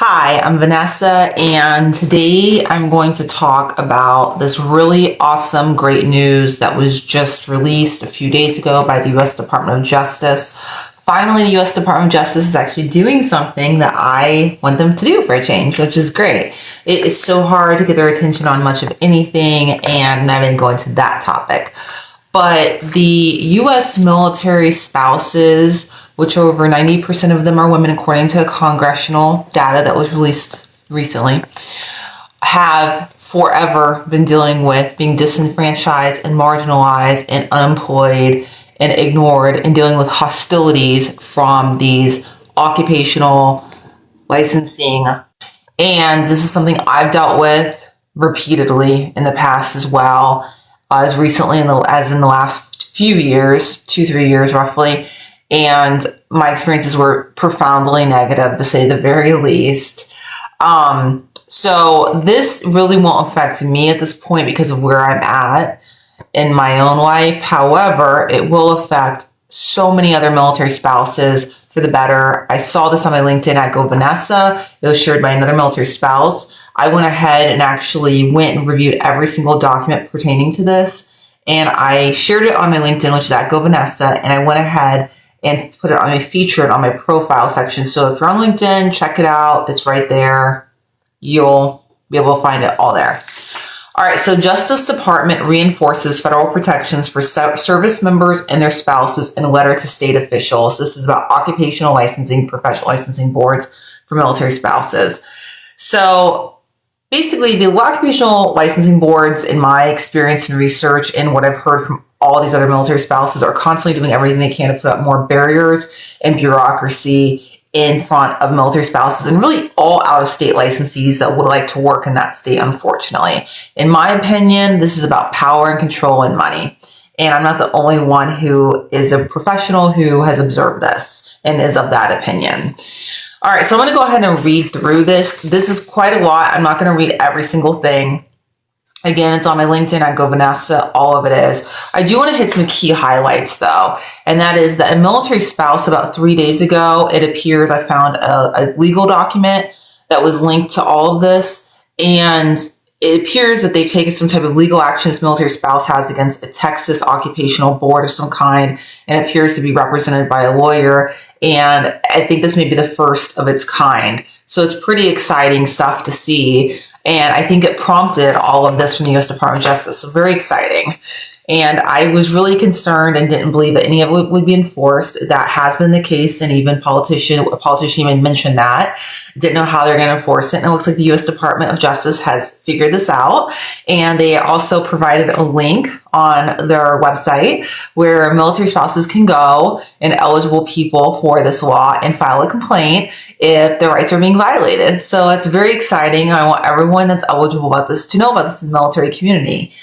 Hi, I'm Vanessa, and today I'm going to talk about this really awesome, great news that was just released a few days ago by the U.S. Department of Justice. Finally, the U.S. Department of Justice is actually doing something that I want them to do for a change, which is great. It is so hard to get their attention on much of anything, and I'm not even going to that topic. But the U.S. military spouses, which over 90% of them are women, according to congressional data that was released recently, have forever been dealing with being disenfranchised and marginalized and unemployed and ignored and dealing with hostilities from these occupational licensing. And this is something I've dealt with repeatedly in the past as well, as recently as in the last few years, 2-3 years roughly. And my experiences were profoundly negative, to say the very least. So this really won't affect me at this point because of where I'm at in my own life. However, it will affect so many other military spouses for the better. I saw this on my LinkedIn at Go Vanessa. It was shared by another military spouse. I went ahead and actually went and reviewed every single document pertaining to this. And I shared it on my LinkedIn, which is at Go Vanessa. And I went ahead and put it on my featured on my profile section. So if you're on LinkedIn, check it out. It's right there. You'll be able to find it all there. All right, so Justice Department reinforces federal protections for service members and their spouses in a letter to state officials. This is about occupational licensing, professional licensing boards for military spouses. So basically, the occupational licensing boards, in my experience and research and what I've heard from all these other military spouses, are constantly doing everything they can to put up more barriers and bureaucracy in front of military spouses and really all out-of-state licensees that would like to work in that state, unfortunately. In my opinion, this is about power and control and money. And I'm not the only one who is a professional who has observed this and is of that opinion. All right, so I'm going to go ahead and read through this. This is quite a lot. I'm not going to read every single thing. Again, it's on my LinkedIn at Go Vanessa. All of it is. I do want to hit some key highlights, though, and that is that a military spouse about 3 days ago, it appears I found a legal document that was linked to all of this, and it appears that they've taken some type of legal action this military spouse has against a Texas occupational board of some kind, and it appears to be represented by a lawyer, and I think this may be the first of its kind. So it's pretty exciting stuff to see. And I think it prompted all of this from the U.S. Department of Justice. So very exciting. And I was really concerned and didn't believe that any of it would be enforced. That has been the case. And even a politician even mentioned that. Didn't know how they're going to enforce it. And it looks like the U.S. Department of Justice has figured this out. And they also provided a link on their website where military spouses can go and eligible people for this law and file a complaint if their rights are being violated. So it's very exciting. I want everyone that's eligible about this to know about this in the military community.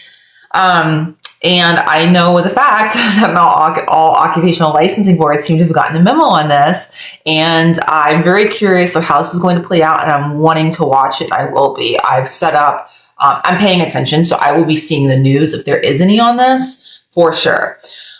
And I know as a fact that not all occupational licensing boards seem to have gotten the memo on this. And I'm very curious of how this is going to play out, and I'm wanting to watch it. I will be. I've set up, I'm paying attention, so I will be seeing the news if there is any on this for sure.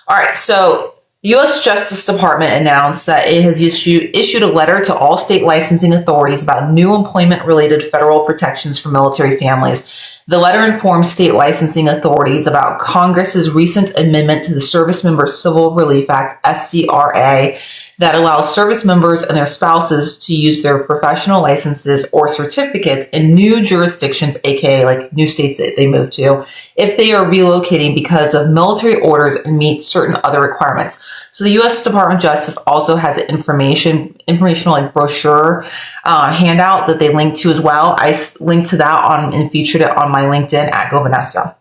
All right, so the U.S. Justice Department announced that it has issued a letter to all state licensing authorities about new employment-related federal protections for military families. The letter informs state licensing authorities about Congress's recent amendment to the Service Member Civil Relief Act, SCRA, that allows service members and their spouses to use their professional licenses or certificates in new jurisdictions, aka like new states that they move to, if they are relocating because of military orders and meet certain other requirements. So the U.S. Department of Justice also has an informational like brochure handout that they link to as well. I linked to that and featured it on my LinkedIn at Go Vanessa.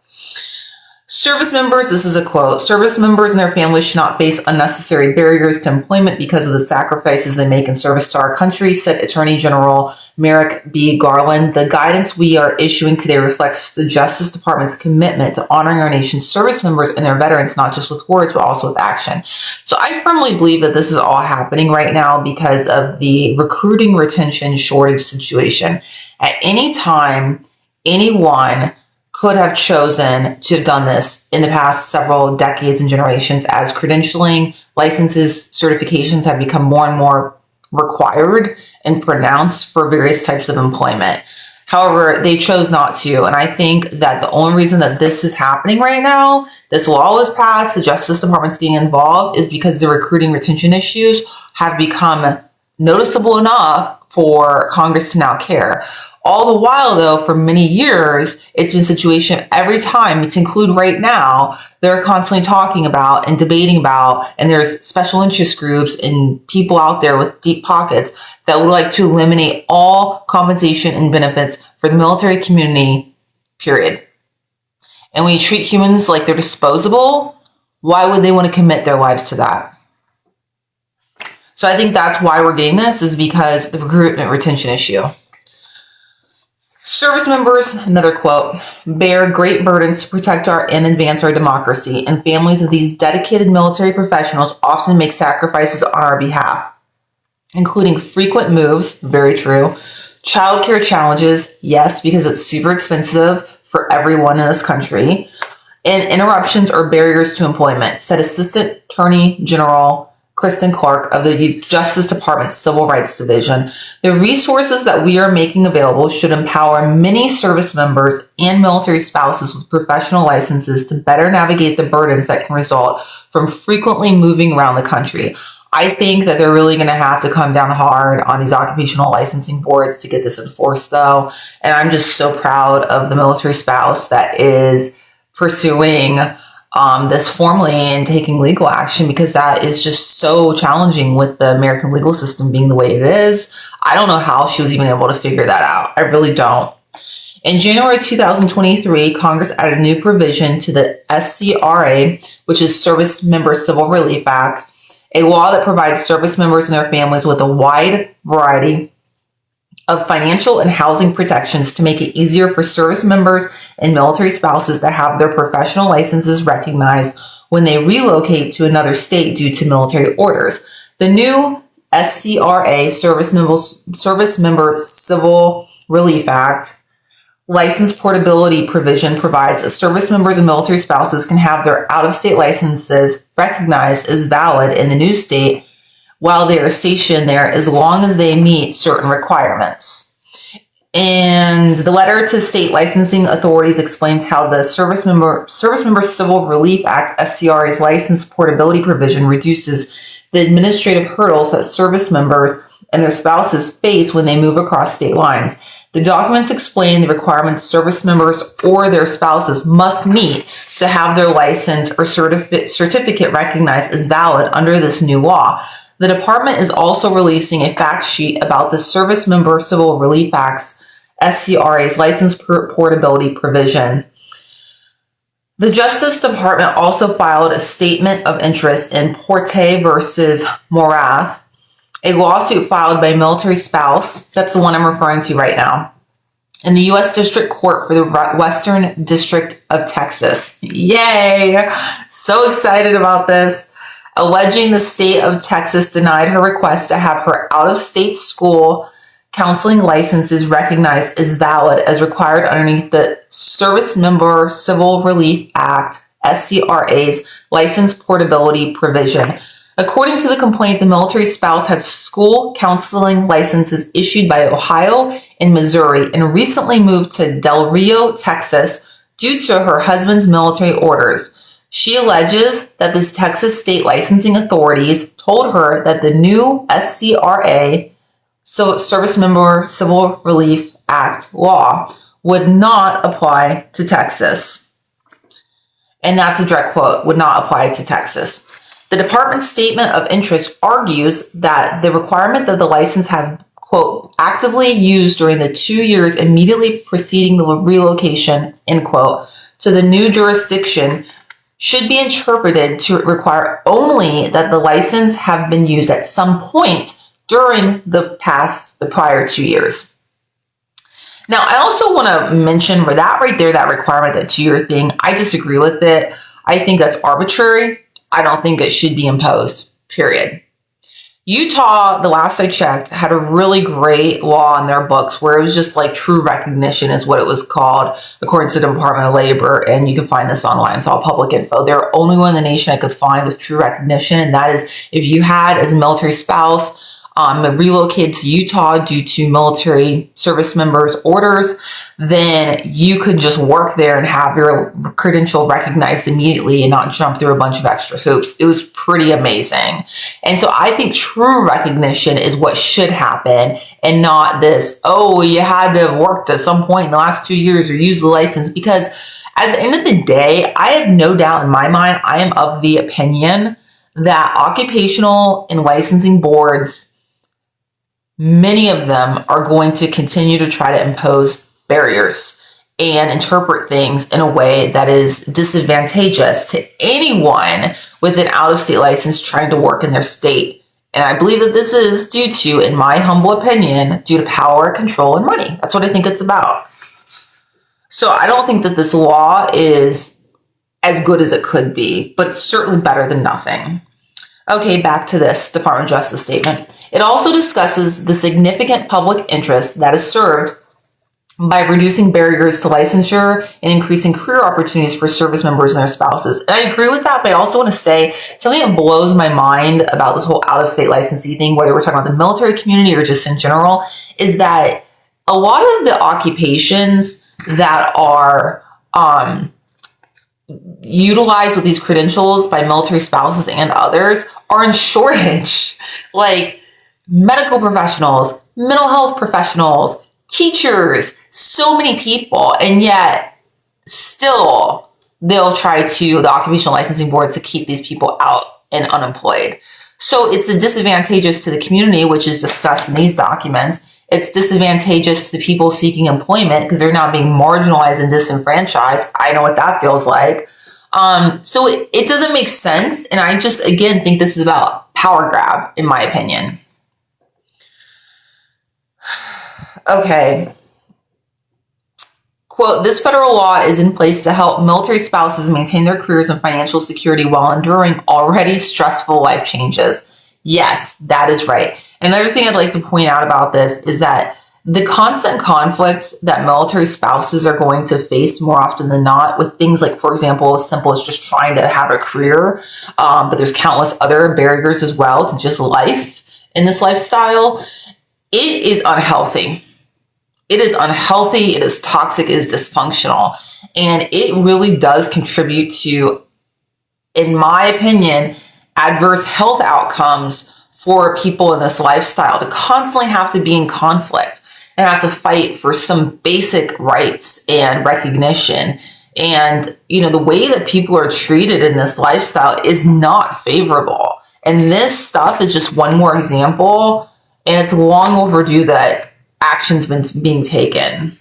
Service members, this is a quote, service members and their families should not face unnecessary barriers to employment because of the sacrifices they make in service to our country, said Attorney General Merrick B. Garland. The guidance we are issuing today reflects the Justice Department's commitment to honoring our nation's service members and their veterans, not just with words, but also with action. So I firmly believe that this is all happening right now because of the recruiting retention shortage situation. At any time, anyone could have chosen to have done this in the past several decades and generations as credentialing, licenses, certifications have become more and more required and pronounced for various types of employment. However, they chose not to. And I think that the only reason that this is happening right now, this law was passed, the Justice Department's getting involved, is because the recruiting retention issues have become noticeable enough for Congress to now care. All the while, though, for many years, it's been a situation every time, to include right now, they're constantly talking about and debating about, and there's special interest groups and people out there with deep pockets that would like to eliminate all compensation and benefits for the military community, period. And when you treat humans like they're disposable, why would they want to commit their lives to that? So I think that's why we're getting this, is because the recruitment retention issue. Service members, another quote, bear great burdens to protect and advance our democracy, and families of these dedicated military professionals often make sacrifices on our behalf, including frequent moves, very true, childcare challenges, yes, because it's super expensive for everyone in this country, and interruptions or barriers to employment, said Assistant Attorney General Kristen Clark of the Justice Department's Civil Rights Division. The resources that we are making available should empower many service members and military spouses with professional licenses to better navigate the burdens that can result from frequently moving around the country. I think that they're really going to have to come down hard on these occupational licensing boards to get this enforced, though. And I'm just so proud of the military spouse that is pursuing this formally and taking legal action, because that is just so challenging with the American legal system being the way it is. I don't know how she was even able to figure that out. I really don't. In January 2023, Congress added a new provision to the SCRA, which is Service Member Civil Relief Act, a law that provides service members and their families with a wide variety of financial and housing protections to make it easier for service members and military spouses to have their professional licenses recognized when they relocate to another state due to military orders. The new SCRA, Service Member Civil Relief Act, license portability provision provides that service members and military spouses can have their out-of-state licenses recognized as valid in the new state while they are stationed there, as long as they meet certain requirements. And the letter to state licensing authorities explains how the Service Member Civil Relief Act, SCRA's license portability provision, reduces the administrative hurdles that service members and their spouses face when they move across state lines. The documents explain the requirements service members or their spouses must meet to have their license or certificate recognized as valid under this new law. The department is also releasing a fact sheet about the Service Member Civil Relief Act's, SCRA's license portability provision. The Justice Department also filed a statement of interest in Porte versus Morath, a lawsuit filed by a military spouse, that's the one I'm referring to right now, in the U.S. District Court for the Western District of Texas. Yay! So excited about this. Alleging the state of Texas denied her request to have her out-of-state school counseling licenses recognized as valid as required underneath the Service Member Civil Relief Act, SCRA's license portability provision. According to the complaint, the military spouse had school counseling licenses issued by Ohio and Missouri and recently moved to Del Rio, Texas, due to her husband's military orders. She alleges that the Texas state licensing authorities told her that the new SCRA, Service Member Civil Relief Act law, would not apply to Texas. And that's a direct quote, would not apply to Texas. The department's statement of interest argues that the requirement that the license have, quote, actively used during the 2 years immediately preceding the relocation, end quote, to the new jurisdiction should be interpreted to require only that the license have been used at some point during the prior 2 years. Now, I also want to mention where that right there, that requirement, that 2-year thing, I disagree with it. I think that's arbitrary. I don't think it should be imposed, period. Utah, the last I checked, had a really great law in their books where it was just like true recognition is what it was called, according to the Department of Labor, and you can find this online. It's all public info. They're the only one in the nation I could find with true recognition, and that is if you had, as a military spouse, relocated to Utah due to military service members' orders, then you could just work there and have your credential recognized immediately and not jump through a bunch of extra hoops. It was pretty amazing. And so I think true recognition is what should happen, and not this, oh, you had to have worked at some point in the last 2 years or use the license. Because at the end of the day, I have no doubt in my mind, I am of the opinion that occupational and licensing boards, many of them are going to continue to try to impose barriers and interpret things in a way that is disadvantageous to anyone with an out-of-state license trying to work in their state. And I believe that this is due to, in my humble opinion, due to power, control, and money. That's what I think it's about. So I don't think that this law is as good as it could be, but it's certainly better than nothing. Okay, back to this Department of Justice statement. It also discusses the significant public interest that is served by reducing barriers to licensure and increasing career opportunities for service members and their spouses. And I agree with that, but I also want to say something that blows my mind about this whole out-of-state licensee thing, whether we're talking about the military community or just in general, is that a lot of the occupations that are utilized with these credentials by military spouses and others are in shortage. Like medical professionals, mental health professionals, teachers, so many people, and yet still they'll try to, the occupational licensing board, to keep these people out and unemployed. So it's disadvantageous to the community, which is discussed in these documents. It's disadvantageous to people seeking employment because they're now being marginalized and disenfranchised. I know what that feels like. So it doesn't make sense. And I just, again, think this is about power grab, in my opinion. Okay. Quote, this federal law is in place to help military spouses maintain their careers and financial security while enduring already stressful life changes. Yes, that is right. Another thing I'd like to point out about this is that the constant conflicts that military spouses are going to face more often than not with things like, for example, as simple as just trying to have a career, but there's countless other barriers as well to just life in this lifestyle. It is unhealthy. It is unhealthy. It is toxic. It is dysfunctional. And it really does contribute to, in my opinion, adverse health outcomes for people in this lifestyle to constantly have to be in conflict and have to fight for some basic rights and recognition. And, you know, the way that people are treated in this lifestyle is not favorable. And this stuff is just one more example, and it's long overdue that action's been being taken.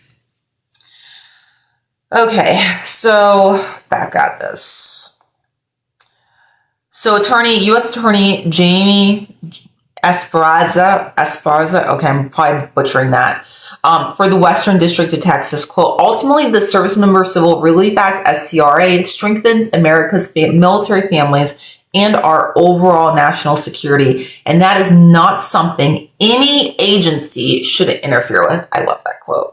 Okay, so back at this. So U.S. Attorney Jamie Esparza, okay, I'm probably butchering that, for the Western District of Texas, quote, ultimately, the Service Member Civil Relief Act, SCRA, strengthens America's military families and our overall national security. And that is not something any agency should interfere with. I love that quote.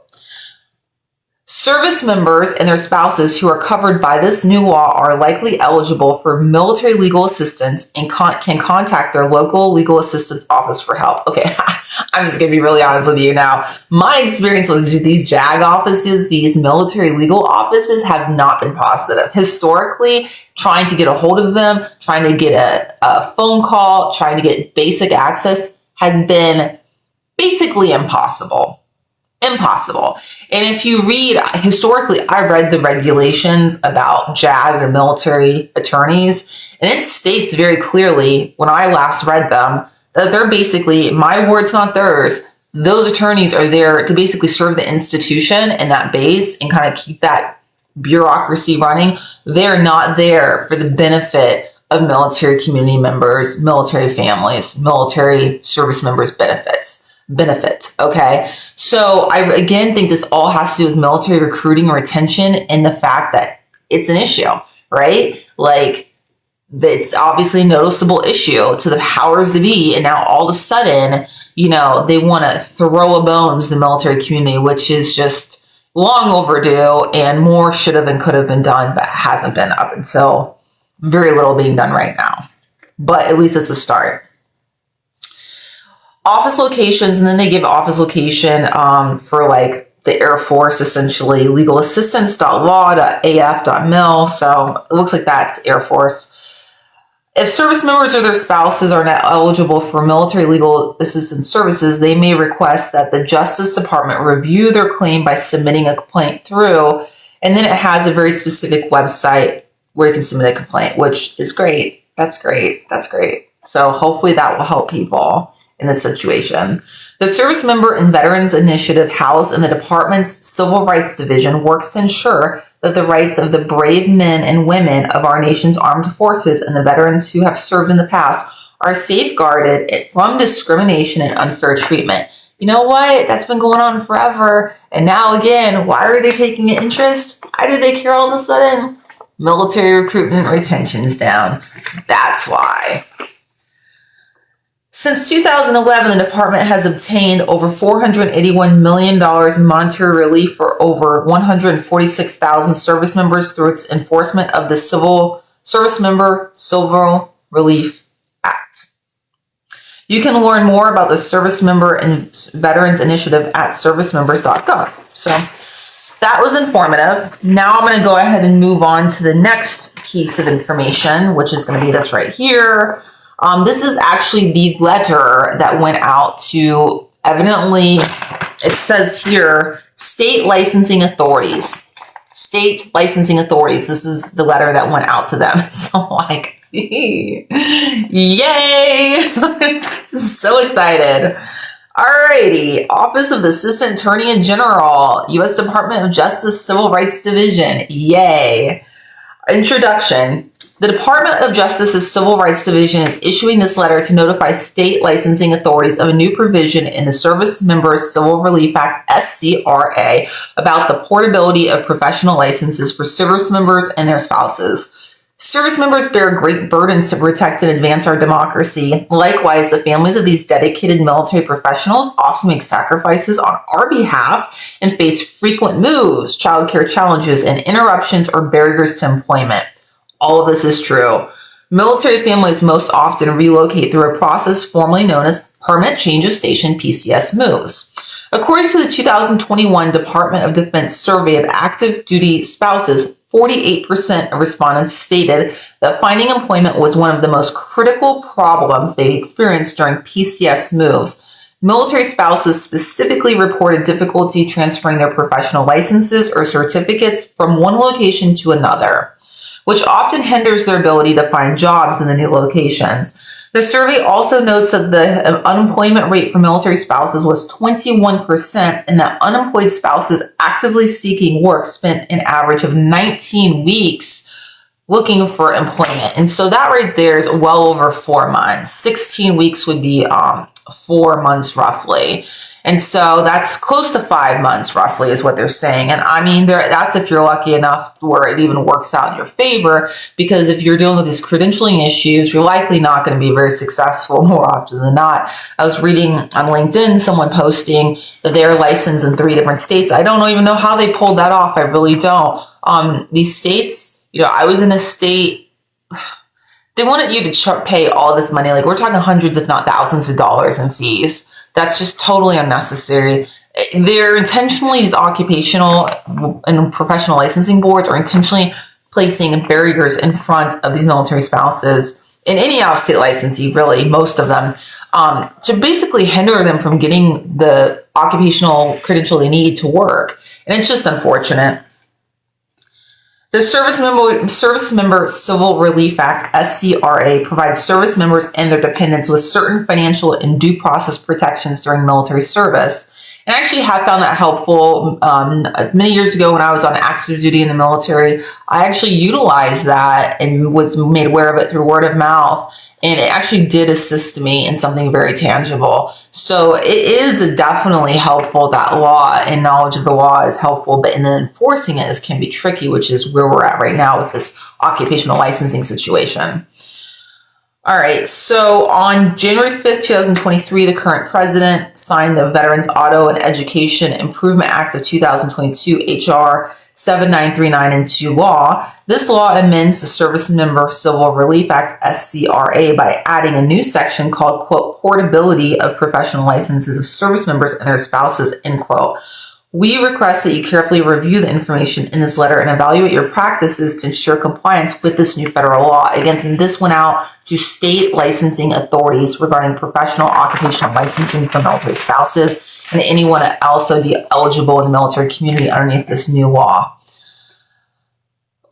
Service members and their spouses who are covered by this new law are likely eligible for military legal assistance and can contact their local legal assistance office for help. Okay, I'm just going to be really honest with you now. My experience with these JAG offices, these military legal offices, have not been positive. Historically, trying to get a hold of them, trying to get a phone call, trying to get basic access has been basically impossible. Impossible. And if you read, historically, I read the regulations about JAG or military attorneys, and it states very clearly when I last read them that they're basically, my words, not theirs. Those attorneys are there to basically serve the institution and that base and kind of keep that bureaucracy running. They're not there for the benefit of military community members, military families, military service members' benefits. Okay. So I again think this all has to do with military recruiting and retention and the fact that it's an issue, right? Like, it's obviously a noticeable issue to the powers that be. And now all of a sudden, you know, they want to throw a bone to the military community, which is just long overdue, and more should have and could have been done, but hasn't been up until very little being done right now. But at least it's a start. office locations, and then they give office location for like the Air Force, essentially, legalassistance.law.af.mil. So it looks like that's Air Force. If service members or their spouses are not eligible for military legal assistance services, they may request that the Justice Department review their claim by submitting a complaint through, and then it has a very specific website where you can submit a complaint, which is great. That's great. That's great. So hopefully that will help people in this situation. The Service Member and Veterans Initiative, housed in the Department's Civil Rights Division, works to ensure that the rights of the brave men and women of our nation's armed forces and the veterans who have served in the past are safeguarded from discrimination and unfair treatment. You know what? That's been going on forever. And now again, why are they taking an interest? Why do they care all of a sudden? Military recruitment retention is down. That's why. Since 2011, the department has obtained over $481 million in monetary relief for over 146,000 service members through its enforcement of the Service Member Civil Relief Act. You can learn more about the Service Member and Veterans Initiative at servicemembers.gov. So that was informative. Now I'm going to go ahead and move on to the next piece of information, which is going to be this right here. This is actually the letter that went out to, evidently, it says here, state licensing authorities. State licensing authorities. This is the letter that went out to them. So like, yay! So excited. Alrighty. Office of the Assistant Attorney General, U.S. Department of Justice, Civil Rights Division. Yay. Introduction. The Department of Justice's Civil Rights Division is issuing this letter to notify state licensing authorities of a new provision in the Service Members Civil Relief Act, SCRA, about the portability of professional licenses for service members and their spouses. Service members bear great burdens to protect and advance our democracy. Likewise, the families of these dedicated military professionals often make sacrifices on our behalf and face frequent moves, childcare challenges, and interruptions or barriers to employment. All of this is true. Military families most often relocate through a process formerly known as Permanent Change of Station, PCS moves. According to the 2021 Department of Defense survey of active duty spouses, 48% of respondents stated that finding employment was one of the most critical problems they experienced during PCS moves. Military spouses specifically reported difficulty transferring their professional licenses or certificates from one location to another, which often hinders their ability to find jobs in the new locations. The survey also notes that the unemployment rate for military spouses was 21%, and that unemployed spouses actively seeking work spent an average of 19 weeks looking for employment. And so that right there is well over 4 months. 16 weeks would be 4 months roughly. And so that's close to 5 months roughly is what they're saying. And I mean, that's if you're lucky enough where it even works out in your favor, because if you're dealing with these credentialing issues, you're likely not going to be very successful more often than not. I was reading on LinkedIn, someone posting that they're licensed in 3 different states. I don't even know how they pulled that off. I really don't. These states, I was in a state, they wanted you to pay all this money. Like we're talking hundreds, if not thousands of dollars in fees. That's just totally unnecessary. They're intentionally, these occupational and professional licensing boards are intentionally placing barriers in front of these military spouses and any out-of-state licensee, really, most of them, to basically hinder them from getting the occupational credential they need to work. And it's just unfortunate. The Service Member Civil Relief Act, SCRA, provides service members and their dependents with certain financial and due process protections during military service. And I actually have found that helpful. Many years ago when I was on active duty in the military, I actually utilized that and was made aware of it through word of mouth. And it actually did assist me in something very tangible. So it is definitely helpful. That law and knowledge of the law is helpful, but in then enforcing it can be tricky, which is where we're at right now with this occupational licensing situation. All right, so on January 5th, 2023, the current president signed the Veterans Auto and Education Improvement Act of 2022, HR 7939 into law. This law amends the Service Member Civil Relief Act, SCRA, by adding a new section called, quote, portability of professional licenses of service members and their spouses, end quote. We request that you carefully review the information in this letter and evaluate your practices to ensure compliance with this new federal law. Again, this went out to state licensing authorities regarding professional occupational licensing for military spouses and anyone else that would be eligible in the military community underneath this new law.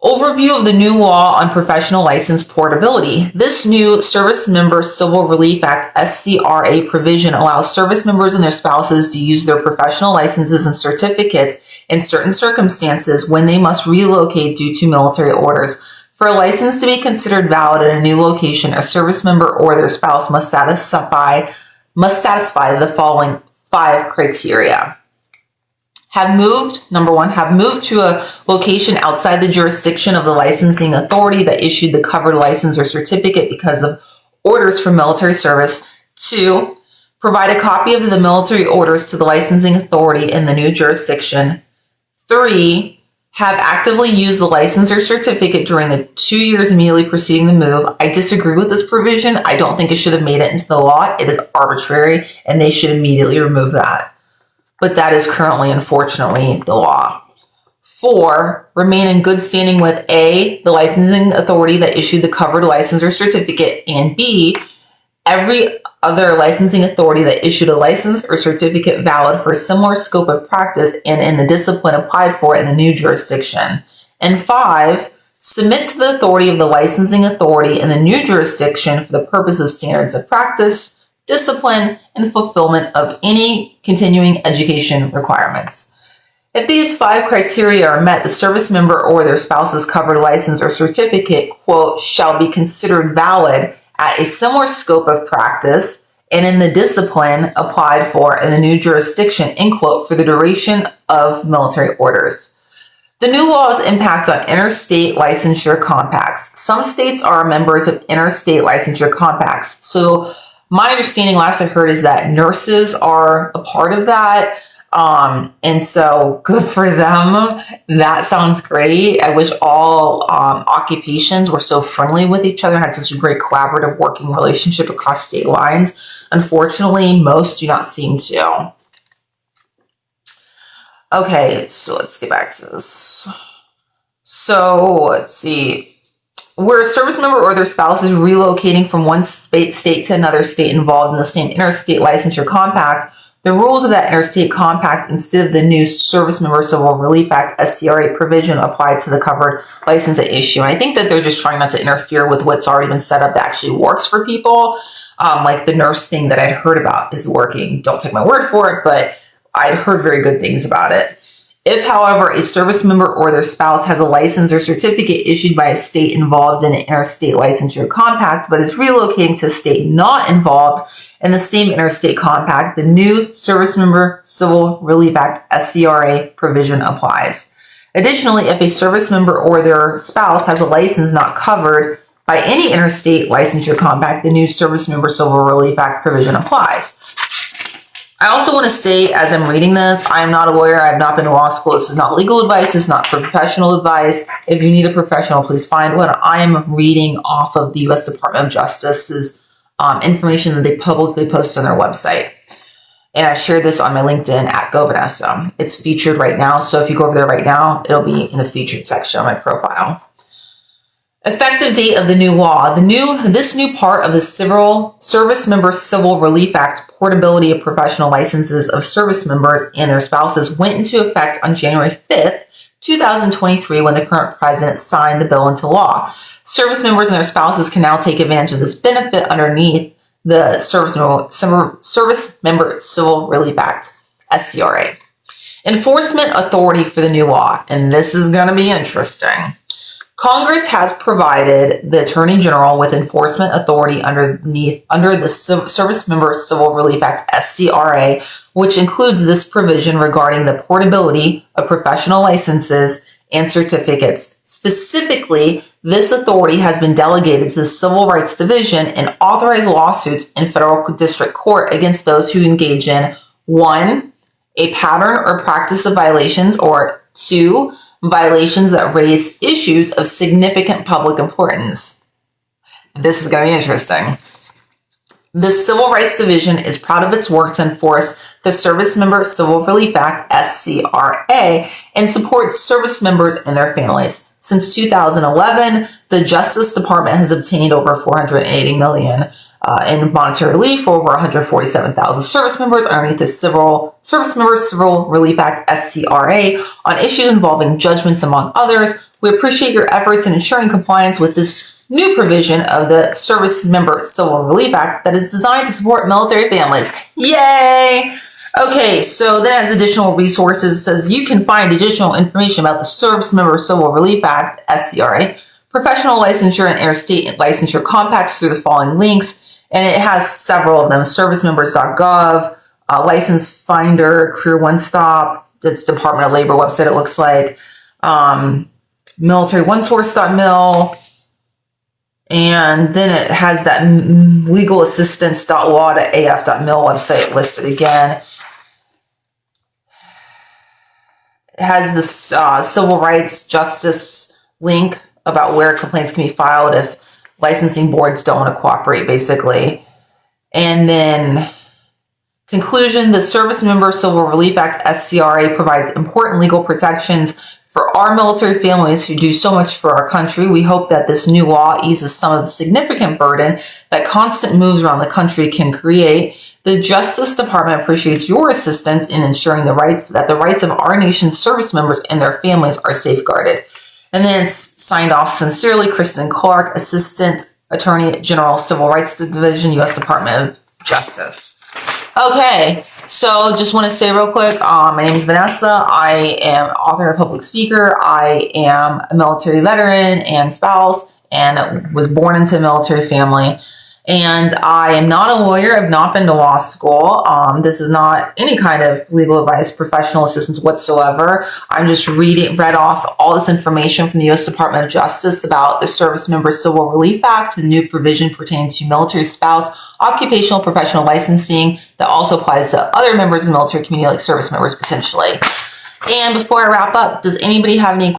Overview of the new law on professional license portability. This new Service Member Civil Relief Act, SCRA provision allows service members and their spouses to use their professional licenses and certificates in certain circumstances when they must relocate due to military orders. For a license to be considered valid in a new location, a service member or their spouse must satisfy the following 5 criteria. Number 1, have moved to a location outside the jurisdiction of the licensing authority that issued the covered license or certificate because of orders for military service. 2, provide a copy of the military orders to the licensing authority in the new jurisdiction. 3, have actively used the license or certificate during the 2 years immediately preceding the move. I disagree with this provision. I don't think it should have made it into the law. It is arbitrary, and they should immediately remove that. But that is currently, unfortunately, the law. 4, remain in good standing with A, the licensing authority that issued the covered license or certificate, and B, every other licensing authority that issued a license or certificate valid for a similar scope of practice and in the discipline applied for in the new jurisdiction. And 5, submit to the authority of the licensing authority in the new jurisdiction for the purpose of standards of practice, discipline, and fulfillment of any continuing education requirements. If these 5 criteria are met, the service member or their spouse's covered license or certificate, quote, shall be considered valid at a similar scope of practice and in the discipline applied for in the new jurisdiction, end quote, for the duration of military orders. The new law's impact on interstate licensure compacts. Some states are members of interstate licensure compacts. So my understanding, last I heard, is that nurses are a part of that. And so good for them. That sounds great. I wish all occupations were so friendly with each other, had such a great collaborative working relationship across state lines. Unfortunately, most do not seem to. Okay, so let's get back to this. So let's see. Where a service member or their spouse is relocating from one state to another state involved in the same interstate licensure compact, the rules of that interstate compact instead of the new Service Member Civil Relief Act SCRA provision applied to the covered license at issue. And I think that they're just trying not to interfere with what's already been set up that actually works for people. Like the nurse thing that I'd heard about is working. Don't take my word for it, but I'd heard very good things about it. If, however, a service member or their spouse has a license or certificate issued by a state involved in an interstate licensure compact, but is relocating to a state not involved in the same interstate compact, the new Service Member Civil Relief Act SCRA provision applies. Additionally, if a service member or their spouse has a license not covered by any interstate licensure compact, the new Service Member Civil Relief Act provision applies. I also want to say, as I'm reading this, I am not a lawyer. I have not been to law school. This is not legal advice. This is not professional advice. If you need a professional, please find one. I am reading off of the U.S. Department of Justice's information that they publicly post on their website. And I've shared this on my LinkedIn at GoVanessa. It's featured right now. So if you go over there right now, it'll be in the featured section of my profile. Effective date of the new law. This new part of the Service Member Civil Relief Act, portability of professional licenses of service members and their spouses, went into effect on January 5th, 2023, when the current president signed the bill into law. Service members and their spouses can now take advantage of this benefit underneath the Service Member Civil Relief Act, SCRA. Enforcement authority for the new law, and this is going to be interesting. Congress has provided the Attorney General with enforcement authority under the Service Member Civil Relief Act, SCRA, which includes this provision regarding the portability of professional licenses and certificates. Specifically, this authority has been delegated to the Civil Rights Division and authorized lawsuits in federal district court against those who engage in 1, a pattern or practice of violations, or 2, violations that raise issues of significant public importance. This is going to be interesting. The Civil Rights Division is proud of its work to enforce the Service Member Civil Relief Act, SCRA, and supports service members and their families. Since 2011, the Justice Department has obtained over $480 million in monetary relief for over 147,000 service members underneath the Service Member Civil Relief Act, SCRA, on issues involving judgments, among others. We appreciate your efforts in ensuring compliance with this new provision of the Service Member Civil Relief Act that is designed to support military families. Yay! Okay, so then as additional resources, it says you can find additional information about the Service Member Civil Relief Act, SCRA, professional licensure and interstate licensure compacts through the following links, and it has several of them: servicemembers.gov, License Finder, Career One Stop, that's Department of Labor website, it looks like, militaryOneSource.mil, and then it has that legalassistance.law.af.mil website listed again. It has this civil rights justice link about where complaints can be filed if licensing boards don't want to cooperate, basically. And then conclusion, the Service Member Civil Relief Act, SCRA, provides important legal protections for our military families who do so much for our country. We hope that this new law eases some of the significant burden that constant moves around the country can create. The Justice Department appreciates your assistance in ensuring the rights of our nation's service members and their families are safeguarded. And then it's signed off sincerely, Kristen Clark, Assistant Attorney General, Civil Rights Division, U.S. Department of Justice. Okay, so just want to say real quick, my name is Vanessa. I am author and public speaker. I am a military veteran and spouse and was born into a military family. And I am not a lawyer. I've not been to law school. This is not any kind of legal advice, professional assistance whatsoever. I'm just read off all this information from the U.S. Department of Justice about the Service Member Civil Relief Act, the new provision pertaining to military spouse, occupational, professional licensing that also applies to other members of the military community, like service members potentially. And before I wrap up, does anybody have any